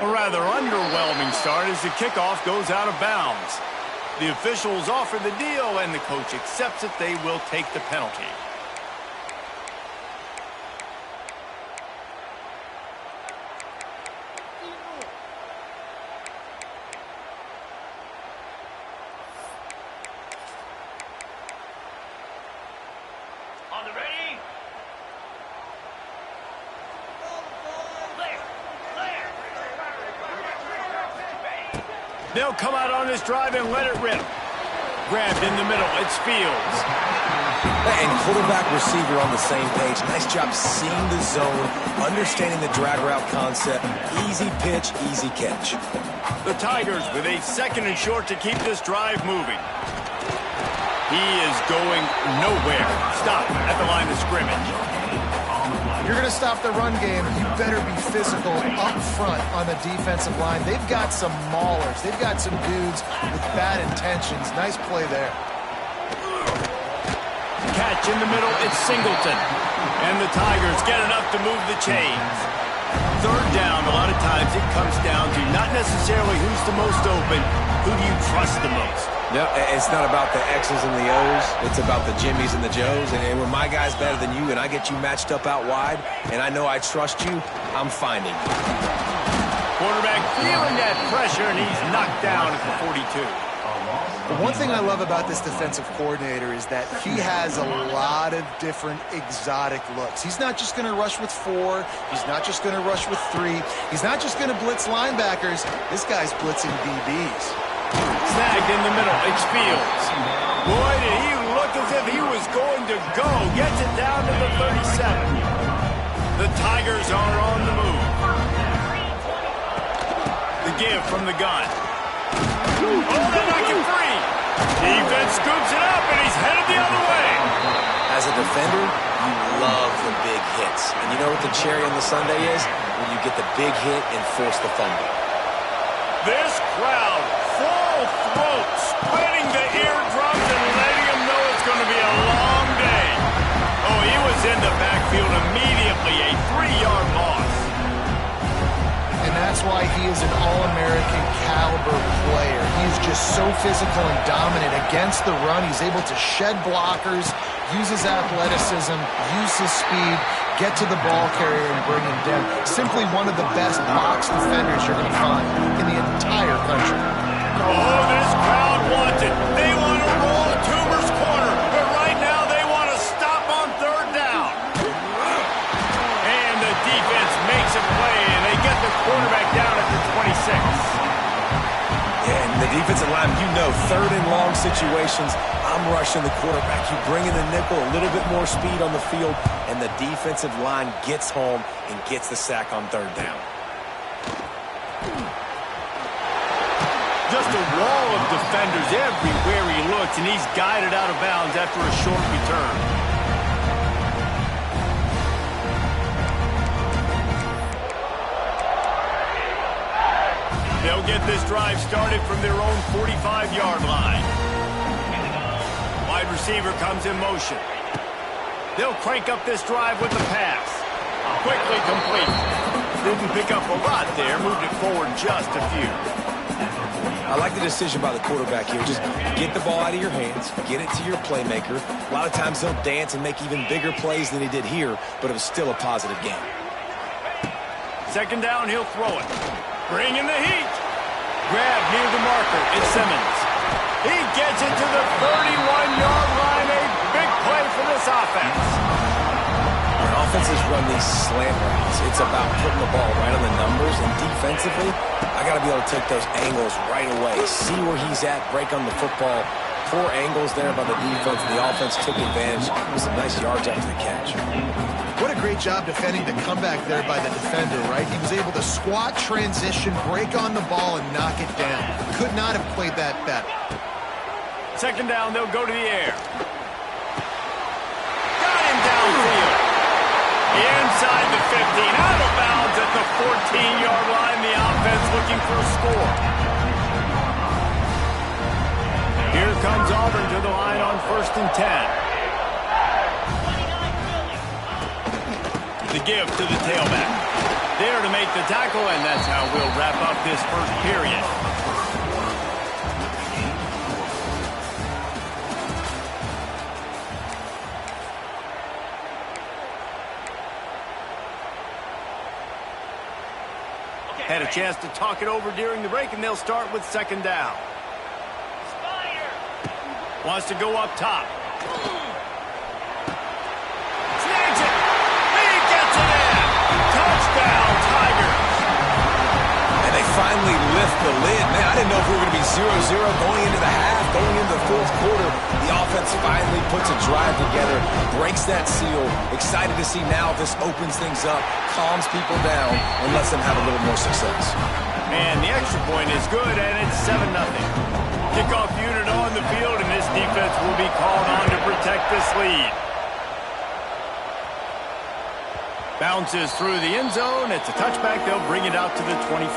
A rather underwhelming start as the kickoff goes out of bounds. The officials offer the deal, and the coach accepts it. They will take the penalty. On the ready? They'll come out on this drive and let it rip. Grabbed in the middle. It's Fields. And quarterback receiver on the same page. Nice job seeing the zone, understanding the drag route concept. Easy pitch, easy catch. The Tigers with a 2nd and short to keep this drive moving. He is going nowhere. Stop at the line of scrimmage. You're going to stop the run game, you better be physical up front on the defensive line. They've got some maulers. They've got some dudes with bad intentions. Nice play there. Catch in the middle, it's Singleton. And the Tigers get enough to move the chains. 3rd down, a lot of times it comes down to not necessarily who's the most open, who do you trust the most? No, it's not about the X's and the O's. It's about the Jimmys and the Joes. And when my guy's better than you and I get you matched up out wide and I know I trust you, I'm finding you. Quarterback feeling that pressure, and he's knocked down at the 42. The one thing I love about this defensive coordinator is that he has a lot of different exotic looks. He's not just going to rush with 4. He's not just going to rush with 3. He's not just going to blitz linebackers. This guy's blitzing DBs. Snagged in the middle, it's Fields. Boy, did he look as if he was going to go. Gets it down to the 37. The Tigers are on the move. The give from the gun. Oh, they're knocking free. Defense scoops it up, and he's headed the other way. As a defender, you love the big hits. And you know what the cherry on the sundae is? When you get the big hit and force the fumble. This crowd, full throat, spreading the eardrums and letting them know it's going to be a long day. Oh, he was in the backfield immediately, a 3-yard loss. And that's why he is an All-American caliber player. He's just so physical and dominant against the run. He's able to shed blockers, use his athleticism, use his speed, get to the ball carrier and bring him down. Simply one of the best box defenders you're going to find in the entire country. Oh, this crowd wants it. They want to roll Toomer's corner, but right now they want to stop on 3rd down. And the defense makes a play, and they get the quarterback down at the 26. And the defensive line, you know, 3rd and long situations, I'm rushing the quarterback. You bring in the nickel, a little bit more speed on the field, and the defensive line gets home and gets the sack on 3rd down. Just a wall of defenders everywhere he looks, and he's guided out of bounds after a short return. They'll get this drive started from their own 45-yard line. Wide receiver comes in motion. They'll crank up this drive with the pass. Quickly complete. Didn't pick up a lot there, moved it forward just a few. I like the decision by the quarterback here. Just get the ball out of your hands, get it to your playmaker. A lot of times he'll dance and make even bigger plays than he did here, but it was still a positive game. 2nd down, he'll throw it. Bring in the heat. Grab near the marker. It's Simmons. He gets it to the 31-yard line. A big play for this offense. When offenses run these slant routes, it's about putting the ball right on the numbers, and defensively, I got to be able to take those angles right away, see where he's at, break on the football. Poor angles there by the defense. The offense took advantage with some nice yards after the catch. What a great job defending the comeback there by the defender, right? He was able to squat, transition, break on the ball, and knock it down. Could not have played that better. 2nd down, they'll go to the air. Got him downfield. Inside the 15, out of bounds at the 14-yard line. The offense looking for a score. Here comes Auburn to the line on 1st and 10. The give to the tailback. there to make the tackle, and that's how we'll wrap up this first period. Had a chance to talk it over during the break, and they'll start with second down. Wants to go up top. Snags it. He gets it in. Touchdown, Tigers. And they finally lift the lid. Man, I didn't know if we were going to be 0-0 going into the half, going into the fourth quarter. The offense finally puts a drive together, breaks that seal. Excited to see now if this opens things up, calms people down, and lets them have a little more success. And the extra point is good, and it's 7-0. Kickoff unit on the field, and this defense will be called on to protect this lead. Bounces through the end zone. It's a touchback. They'll bring it out to the 25.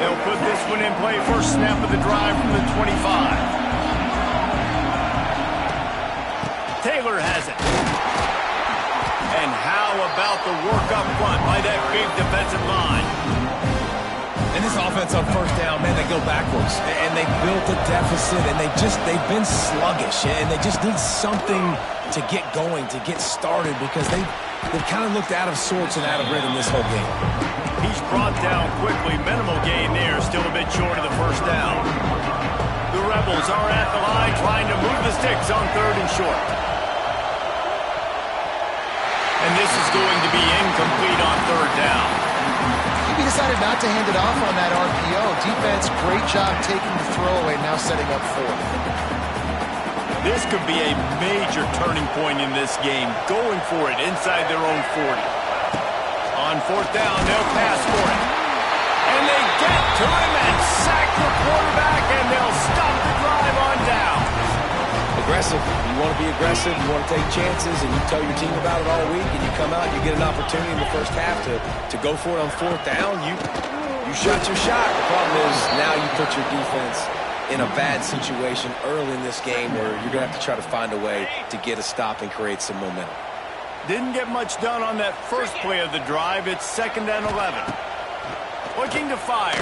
They'll put this one in play. First snap of the drive from the 25. Taylor has it. And how about the work up front by that big defensive line? And this offense on first down, man, they go backwards. And they built a deficit, and they've been sluggish. And they just need something to get going, to get started, because they've kind of looked out of sorts and out of rhythm this whole game. He's brought down quickly. Minimal gain there, still a bit short of the first down. The Rebels are at the line trying to move the sticks on third and short. And this is going to be incomplete on third down. He decided not to hand it off on that RPO. Defense, great job taking the throwaway, now setting up fourth. This could be a major turning point in this game, going for it inside their own 40. On fourth down, they'll pass for it. And they get to him and sack the quarterback, and they'll stop the drive on down. Aggressive. You want to be aggressive, you want to take chances, and you tell your team about it all week, and you come out and you get an opportunity in the first half to go for it on fourth down. You shot your shot. The problem is now you put your defense in a bad situation early in this game where you're going to have to try to find a way to get a stop and create some momentum. Didn't get much done on that first play of the drive. It's 2nd and 11. Looking to fire.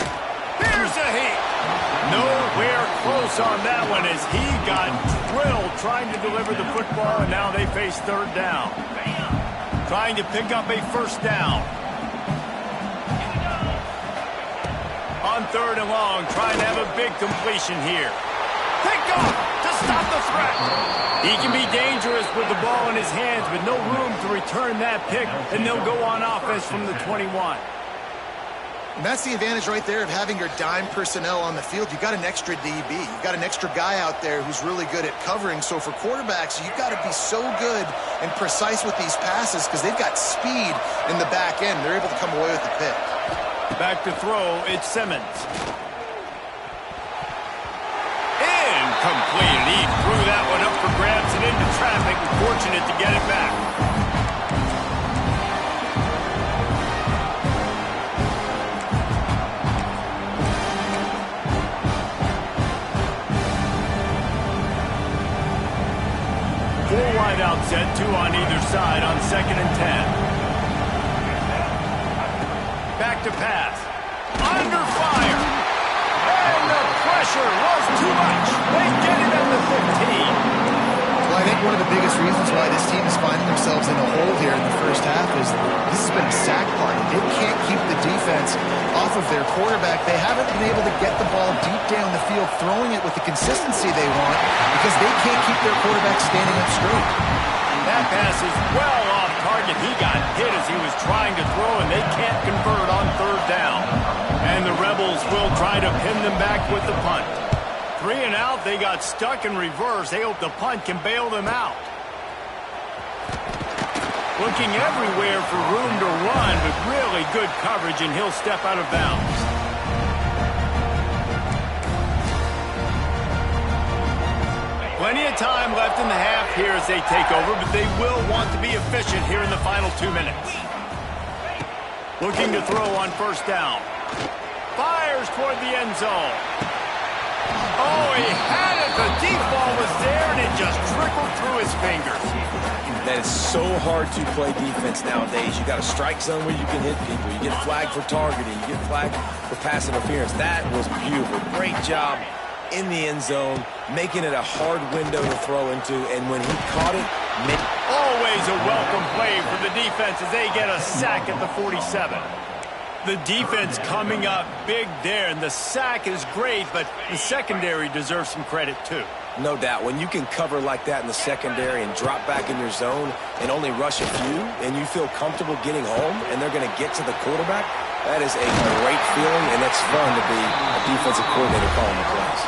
Here's a heat. Nowhere close on that one as he got drilled trying to deliver the football, and now they face third down. Trying to pick up a first down. On third and long, trying to have a big completion here. Picked off to stop the threat. He can be dangerous with the ball in his hands, but no room to return that pick, and they'll go on offense from the 21. And that's the advantage right there of having your dime personnel on the field. You've got an extra DB. You've got an extra guy out there who's really good at covering. So for quarterbacks, you've got to be so good and precise with these passes because they've got speed in the back end. They're able to come away with the pick. Back to throw, it's Simmons. Incomplete. He threw that one up for grabs and into traffic. Fortunate to get it back. Four wide out set, 2 on either side on 2nd and 10. Back to pass. Under fire. And the pressure was too much. They get it at the 15. Well, I think one of the biggest reasons why this team is finding themselves in a hole here in the first half is this has been a sack party. They can't keep the defense off of their quarterback. They haven't been able to get the ball deep down the field, throwing it with the consistency they want because they can't keep their quarterback standing up straight. That pass is well off target. He got hit as he was trying to throw, and they can't convert on third down. And the Rebels will try to pin them back with the punt. 3 and out, they got stuck in reverse. They hope the punt can bail them out. Looking everywhere for room to run, but really good coverage, and he'll step out of bounds. Plenty of time left in the half here as they take over, but they will want to be efficient here in the final 2 minutes. Looking to throw on first down. Fires toward the end zone. Oh, he had it The deep ball was there, and it just trickled through his fingers. That is so hard to play defense nowadays. You got a strike zone where you can hit people. You get flagged for targeting. You get flagged for pass interference. That was beautiful. Great job in the end zone, making it a hard window to throw into. And when he caught it, always a welcome play for the defense as they get a sack at the 47. The defense coming up big there, and the sack is great, but the secondary deserves some credit too. No doubt. When you can cover like that in the secondary and drop back in your zone and only rush a few, and you feel comfortable getting home, and they're going to get to the quarterback, that is a great feeling, and it's fun to be a defensive coordinator calling the plays.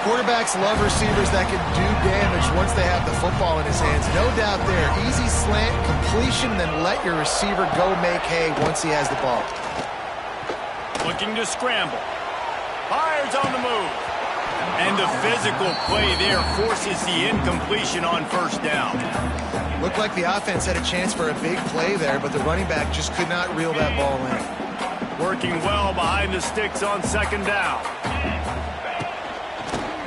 Quarterbacks love receivers that can do damage once they have the football in his hands. No doubt there. Easy slant, completion, then let your receiver go make hay once he has the ball. Looking to scramble. Fires on the move. And the physical play there forces the incompletion on first down. Looked like the offense had a chance for a big play there, but the running back just could not reel that ball in. Working well behind the sticks on second down.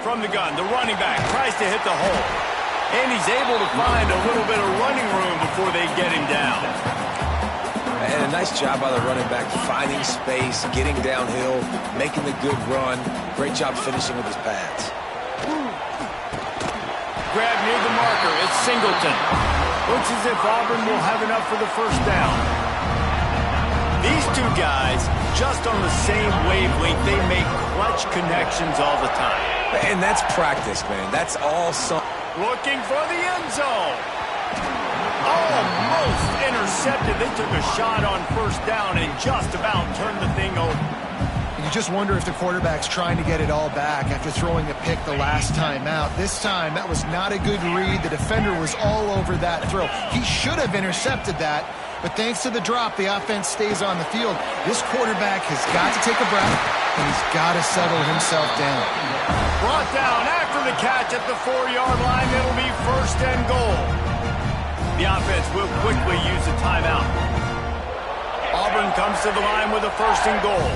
From the gun, the running back tries to hit the hole. And he's able to find a little bit of running room before they get him down. And a nice job by the running back, finding space, getting downhill, making the good run. Great job finishing with his pads. Grab near the marker. It's Singleton. Looks as if Auburn will have enough for the first down. These two guys, just on the same wavelength, they make clutch connections all the time. And that's practice, man. That's all some. Looking for the end zone. Almost intercepted. They took a shot on first down and just about turned the thing over. You just wonder if the quarterback's trying to get it all back after throwing a pick the last time out. This time, that was not a good read. The defender was all over that throw. He should have intercepted that, but thanks to the drop, the offense stays on the field. This quarterback has got to take a breath, and he's got to settle himself down. Brought down after the catch at the 4-yard line. It'll be first and goal. The offense will quickly use a timeout. Auburn comes to the line with a first and goal.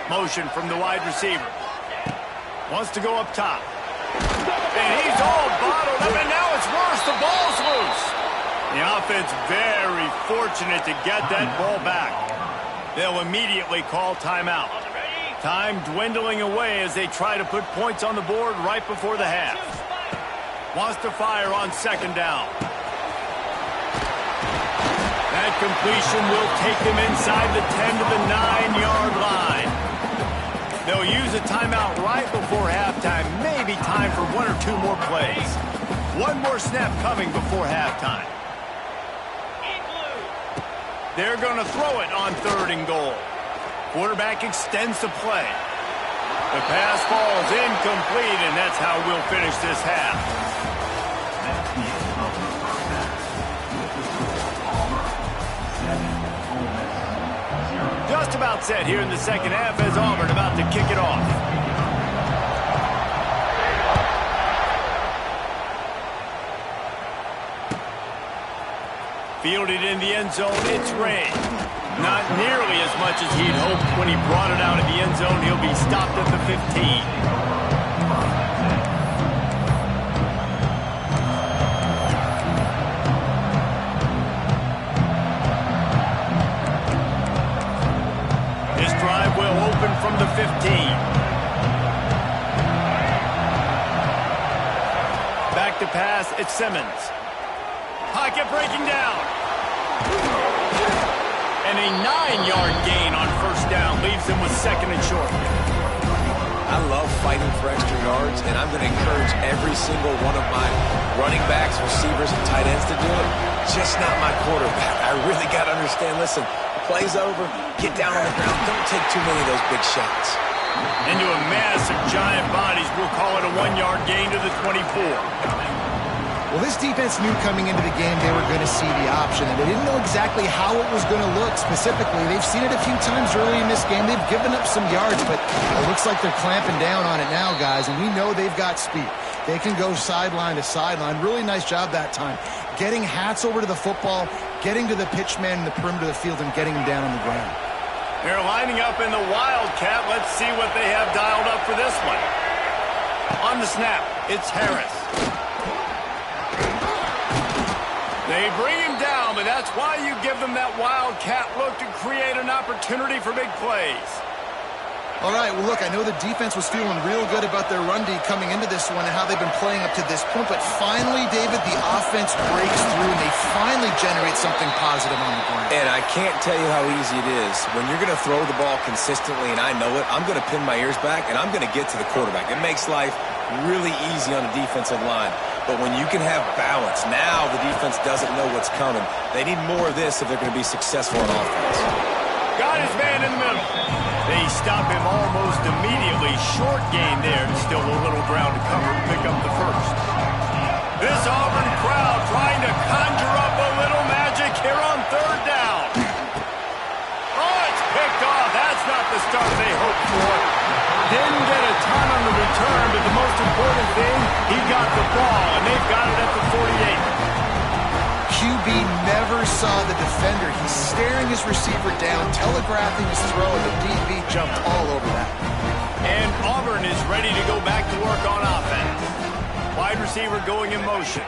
Motion from the wide receiver. Wants to go up top. And he's all bottled up, and now it's worse. The ball's loose. The offense very fortunate to get that ball back. They'll immediately call timeout. Time dwindling away as they try to put points on the board right before the half. Wants to fire on second down. That completion will take them inside the 10 to the 9-yard line. They'll use a timeout right before halftime. Maybe time for one or two more plays. One more snap coming before halftime. They're going to throw it on third and goal. Quarterback extends the play. The pass falls incomplete, and that's how we'll finish this half. Just about set here in the second half as Auburn about to kick it off. Fielded in the end zone, it's Ray. Not nearly as much as he'd hoped when he brought it out of the end zone. He'll be stopped at the 15. Will open from the 15. Back to pass, it's Simmons. Pocket breaking down. And a 9-yard gain on first down leaves them with second and short. I love fighting for extra yards, and I'm going to encourage every single one of my running backs, receivers, and tight ends to do it. Just not my quarterback. I really got to understand, listen, play's over, get down on the ground, don't take too many of those big shots. Into a mass of giant bodies, we'll call it a 1-yard gain to the 24. Well, this defense knew coming into the game they were going to see the option, and they didn't know exactly how it was going to look specifically. They've seen it a few times early in this game. They've given up some yards, but it looks like they're clamping down on it now, guys, and we know they've got speed. They can go sideline to sideline. Really nice job that time. Getting Hats over to the football, getting to the pitch man in the perimeter of the field, and getting him down on the ground. They're lining up in the Wildcat. Let's see what they have dialed up for this one. On the snap, it's Harris. They bring him down, but that's why you give them that Wildcat look to create an opportunity for big plays. All right, well, look, I know the defense was feeling real good about their run D coming into this one and how they've been playing up to this point, but finally, David, the offense breaks through and they finally generate something positive on the ground. And I can't tell you how easy it is. When you're going to throw the ball consistently, and I know it, I'm going to pin my ears back, and I'm going to get to the quarterback. It makes life really easy on the defensive line. But when you can have balance, now the defense doesn't know what's coming. They need more of this if they're going to be successful on offense. Got his man in the middle. They stop him almost immediately. Short gain there. Still a little ground to cover to pick up the first. This Auburn crowd trying to conjure up a little magic here on third down. Oh, it's picked off. That's not the start they hoped for. Didn't get a ton on the return, but the most important thing, he got the ball, and they've got it at the 48. QB never saw the defender. He's staring his receiver down, telegraphing his throw, and the DB jumped all over that. And Auburn is ready to go back to work on offense. Wide receiver going in motion.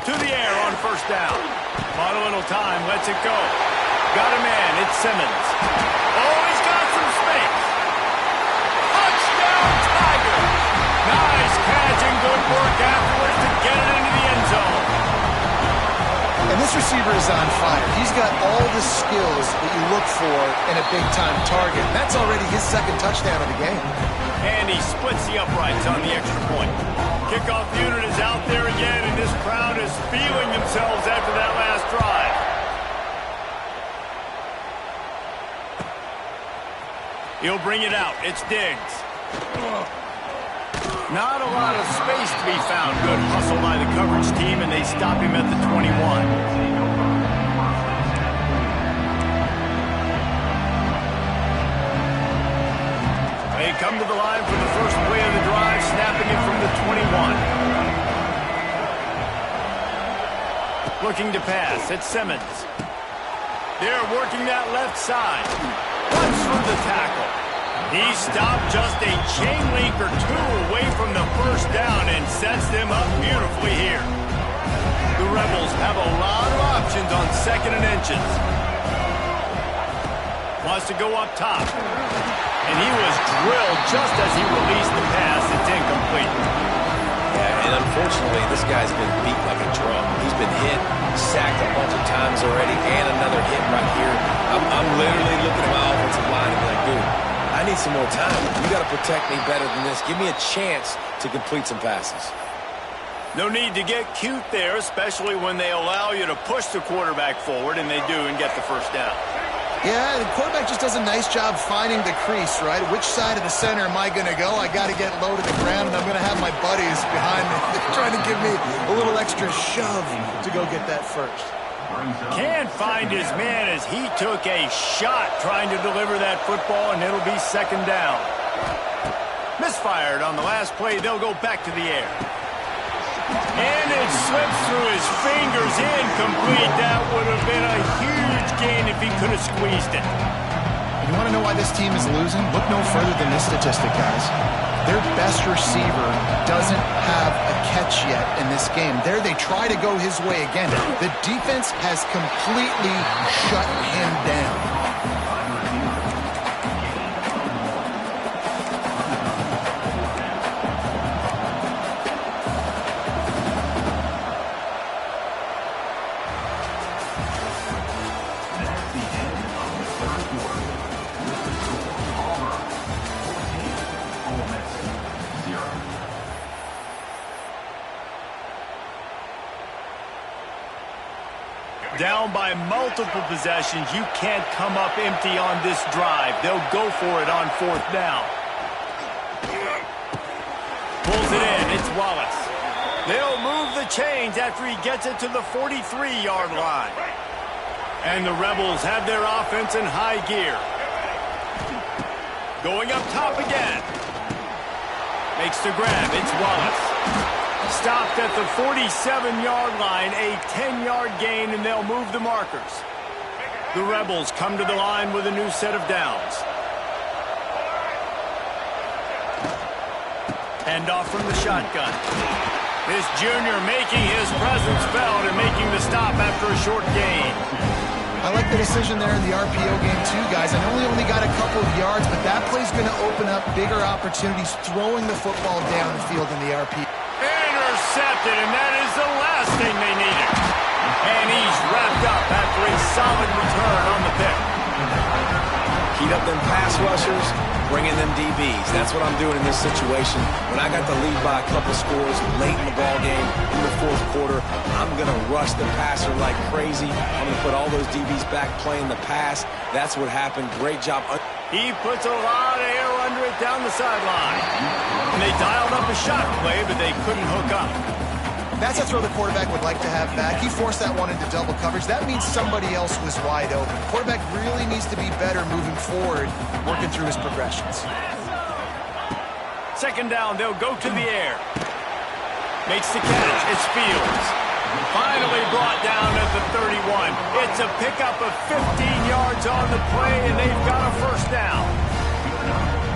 To the air on first down. Bought a little time, lets it go. Got a man, it's Simmons. Oh, he's got some space. Touchdown, Tiger! Nice catch and good work afterwards to get it into the end zone. And this receiver is on fire. He's got all the skills that you look for in a big-time target. That's already his second touchdown of the game. And he splits the uprights on the extra point. Kickoff unit is out there again, and this crowd is feeling themselves after that last drive. He'll bring it out. It's Diggs. Not a lot of space to be found. Good hustle by the coverage team, and they stop him at the 21. They come to the line for the first play of the drive, snapping it from the 21. Looking to pass. It's Simmons. They're working that left side. Runs through the tackle. He stopped just a chain link or two away from the first down and sets them up beautifully here. The Rebels have a lot of options on second and inches. Wants to go up top. And he was drilled just as he released the pass. It's incomplete. Yeah, and unfortunately, this guy's been beat like a drum. He's been hit, sacked a bunch of times already, and another hit right here. I'm literally looking at my offensive line and be like, dude, I need some more time. You got to protect me better than this. Give me a chance to complete some passes. No need to get cute there, especially when they allow you to push the quarterback forward, and they do, and get the first down. Yeah, the quarterback just does a nice job finding the crease, right? Which side of the center am I going to go? I got to get low to the ground, and I'm going to have my buddies behind me. They're trying to give me a little extra shove to go get that first. Can't find his man as he took a shot trying to deliver that football, and it'll be second down. Misfired on the last play. They'll go back to the air. And it slips through his fingers, incomplete. That would have been a huge gain if he could have squeezed it. You want to know why this team is losing? Look no further than this statistic, guys. Their best receiver doesn't have a catch yet in this game. There they try to go his way again. The defense has completely shut him down. Down by multiple possessions, you can't come up empty on this drive. They'll go for it on fourth down. Pulls it in. It's Wallace. They'll move the chains after he gets it to the 43-yard line. And the Rebels have their offense in high gear. Going up top again. Makes the grab. It's Wallace. Stopped at the 47-yard line, a 10-yard gain, and they'll move the markers. The Rebels come to the line with a new set of downs. Handoff from the shotgun. This junior making his presence felt and making the stop after a short gain. I like the decision there in the RPO game too, guys. I know he only got a couple of yards, but that play's going to open up bigger opportunities throwing the football down the field in the RPO. Intercepted, and that is the last thing they needed. And he's wrapped up after a solid return on the pick. Heat up them pass rushers, bring in them DBs. That's what I'm doing in this situation. When I got the lead by a couple scores late in the ball game, in the fourth quarter, I'm going to rush the passer like crazy. I'm going to put all those DBs back playing the pass. That's what happened. Great job. He puts a lot of air under it down the sideline. And they dialed up a shot play, but they couldn't hook up. That's a throw the quarterback would like to have back. He forced that one into double coverage. That means somebody else was wide open. The quarterback really needs to be better moving forward, working through his progressions. Second down, they'll go to the air. Makes the catch. It's Fields. Finally brought down at the 31. It's a pickup of 15 yards on the play, and they've got a first down.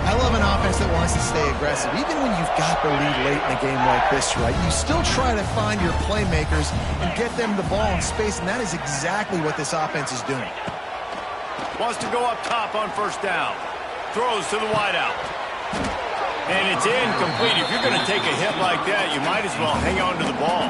I love an offense that wants to stay aggressive. Even when you've got the lead late in a game like this, right, you still try to find your playmakers and get them the ball in space, and that is exactly what this offense is doing. Wants to go up top on first down. Throws to the wideout. And it's incomplete. If you're going to take a hit like that, you might as well hang on to the ball.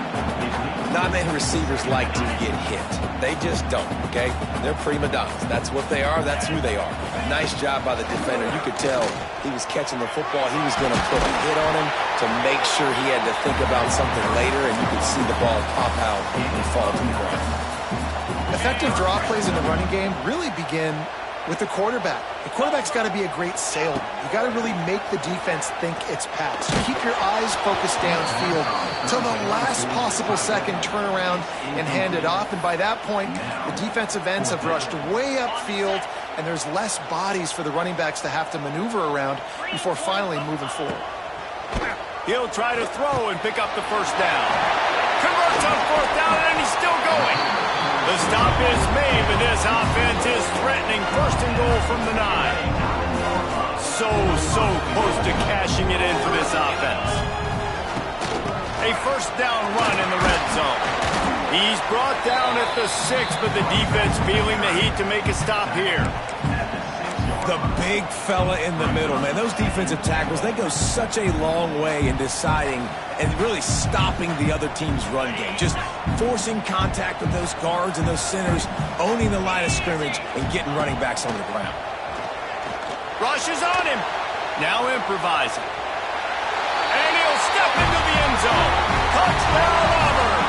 Not many receivers like to get hit. They just don't, okay? They're prima donnas. That's what they are. That's who they are. Nice job by the defender. You could tell he was catching the football. He was going to put a hit on him to make sure he had to think about something later, and you could see the ball pop out and fall to the ground. Effective draw plays in the running game really begin with the quarterback. The quarterback's got to be a great salesman. You got to really make the defense think it's pass. You keep your eyes focused downfield until the last possible second, turn around and hand it off. And by that point, the defensive ends have rushed way upfield, and there's less bodies for the running backs to have to maneuver around before finally moving forward. He'll try to throw and pick up the first down. Converts on fourth down, and he's still going. The stop is made, but this offense is threatening first and goal from the 9. So close to cashing it in for this offense. A first down run in the red zone. He's brought down at the 6, but the defense feeling the heat to make a stop here. The big fella in the middle, man. Those defensive tackles, they go such a long way in deciding and really stopping the other team's run game. Just forcing contact with those guards and those centers, owning the line of scrimmage, and getting running backs on the ground. Rush is on him. Now improvising. And he'll step into the end zone. Touchdown, Auburn.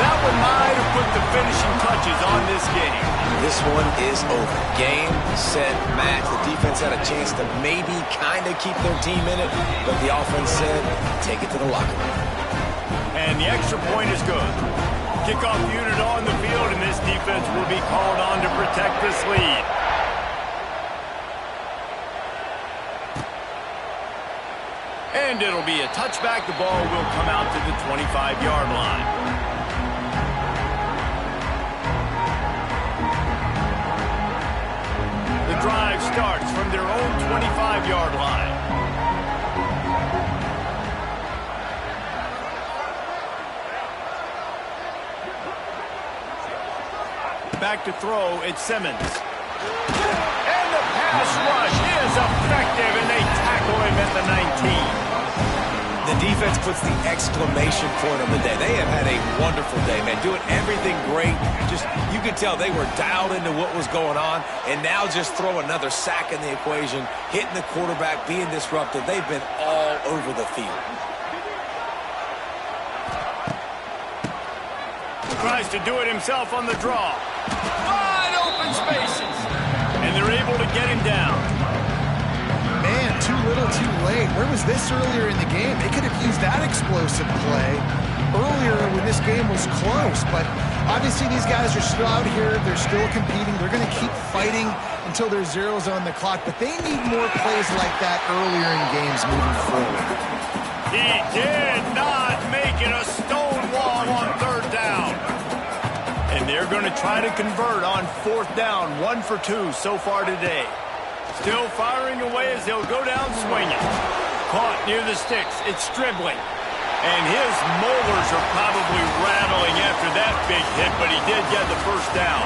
That one might have put the finishing touches on this game. This one is over. Game, set, match. The defense had a chance to maybe kind of keep their team in it, but the offense said, take it to the locker room. And the extra point is good. Kickoff unit on the field, and this defense will be called on to protect this lead. And it'll be a touchback. The ball will come out to the 25-yard line. The drive starts from their own 25-yard line. Back to throw, it's Simmons. And the pass rush is effective, and they tackle him at the 19. The defense puts the exclamation point on the day. They have had a wonderful day, man. Doing everything great. Just, you could tell they were dialed into what was going on, and now just throw another sack in the equation, hitting the quarterback, being disruptive. They've been all over the field. Tries to do it himself on the draw. Wide open spaces. And they're able to get him down. Man, too little, too late. Where was this earlier in the game? They could have used that explosive play earlier when this game was close. But obviously these guys are still out here. They're still competing. They're going to keep fighting until there's zeros on the clock. But they need more plays like that earlier in games moving forward. He did not make it a stone wall on third down. And they're going to try to convert on 4th down. 1 for 2 so far today. Still firing away as they'll go down swinging. Caught near the sticks. It's Stribling. And his molars are probably rattling after that big hit, but he did get the first down.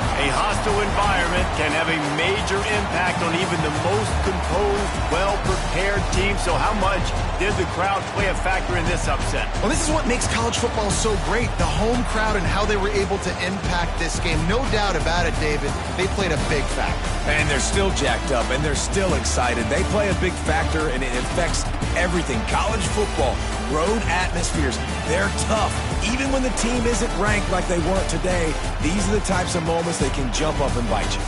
A hostile environment can have a major impact on even the most composed, well-prepared team. So how much did the crowd play a factor in this upset? Well, this is what makes college football so great, the home crowd and how they were able to impact this game. No doubt about it, David. They played a big factor. And they're still jacked up, and they're still excited. They play a big factor, and it affects everything. College football, road atmospheres, they're tough. Even when the team isn't ranked like they weren't today, these are the types of moments they can jump up and bite you.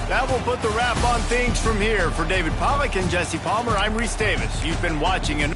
That will put the wrap on things from here. For David Pollack and Jesse Palmer, I'm Reese Davis. You've been watching an